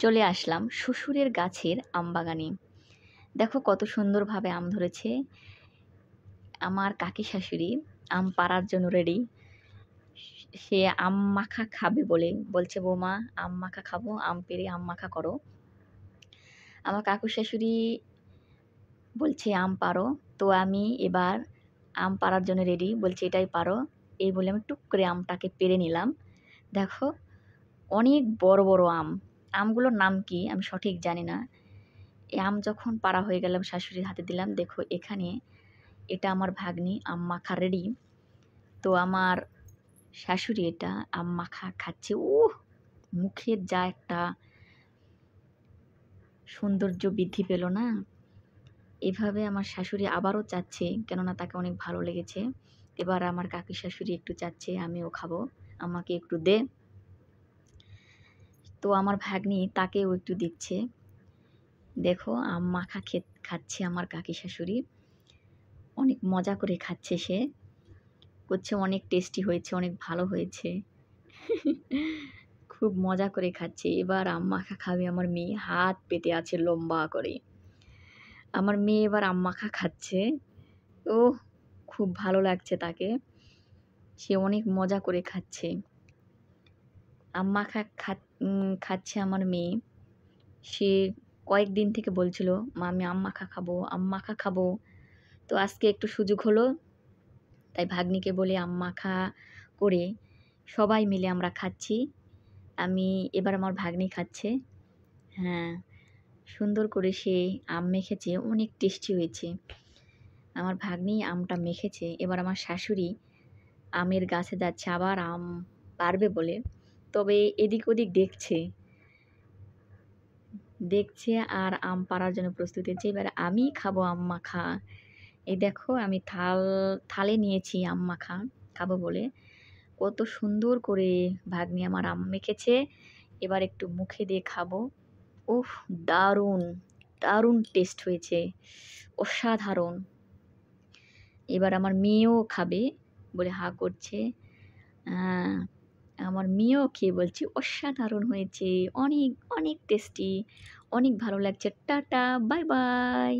চলে আসলাম শ্বশুরের গাছের আম বাগানে। দেখো কত সুন্দরভাবে আম ধরেছে। আমার কাকি শাশুড়ি আম পাড়ার জন্য রেডি। সে আম মাখা খাবে বলে বলছে, বৌমা আম মাখা খাবো, আম পেড়ে আম মাখা করো। আমার কাকু শাশুড়ি বলছে আম পাড়ো। তো আমি এবার আম পাড়ার জন্য রেডি, বলছে এটাই পারো। এই বলে আমি টুক করে আমটাকে পেড়ে নিলাম। দেখো অনেক বড় বড় আম। আমগুলোর নাম কি আমি সঠিক জানি না। এই আম যখন পাড়া হয়ে গেল শাশুড়ির হাতে দিলাম, দেখো এখানে এটা আমার ভাগ্নি আম মাখা রেডি। তো আমার শাশুড়ি এটা আম মাখা খাচ্ছে। মুখের যা একটা সৌন্দর্য বৃদ্ধি পেল না। এভাবে আমার শাশুড়ি আবারও চাচ্ছে, কেননা তাকে অনেক ভালো লেগেছে। এবার আমার কাকি শাশুড়ি একটু চাচ্ছে আমিও খাবো, আমাকে একটু দে। তো আমার ভাগ্নি তাকেও একটু দিচ্ছে। দেখো আম মাখা খাচ্ছে আমার কাকি শাশুড়ি, অনেক মজা করে খাচ্ছে সে। করছে অনেক টেস্টি হয়েছে, অনেক ভালো হয়েছে। খুব মজা করে খাচ্ছে। এবার আম মাখা খাবে আমার মেয়ে, হাত পেতে আছে লম্বা করে। আমার মেয়ে এবার আম মাখা খাচ্ছে। ওহ! খুব ভালো লাগছে তাকে। সে অনেক মজা করে খাচ্ছে। আম মাখা খাচ্ছে আমার মেয়ে। সে কয়েকদিন থেকে বলছিল, মা আমি আম মাখা খাবো, আম মাখা খাবো। তো আজকে একটু সুযোগ হলো, তাই ভাগ্নিকে বলে আম মাখা করে সবাই মিলে আমরা খাচ্ছি। এবার আমার ভাগ্নি খাচ্ছে। হ্যাঁ, সুন্দর করে সে আম মেখেছে, অনেক টেস্টি হয়েছে। আমার ভাগ্নি আমটা মেখেছে। এবার আমার শাশুড়ি আমের গাছে যাচ্ছে আবার আম পাড়বে বলে। তবে এদিক ওদিক দেখছে আর আম পাড়ার জন্য প্রস্তুতি হচ্ছে। এবার আমি খাবো আম মাখা। এই দেখো আমি থালে নিয়েছি আম মাখা খাবো বলে। কত সুন্দর করে ভাগ্নি আমার আম মেখেছে। এবার একটু মুখে দিয়ে খাবো। উফ! দারুণ, দারুণ টেস্ট হয়েছে। অসাধারণ! এবার আমার মেয়েও খাবে বলে হা করছে। আ আমার মেয়েও খেয়ে বলছে অসাধারণ হয়েছে। অনেক, অনেক টেস্টি। অনেক ভালো লাগছে। Tata, bye bye.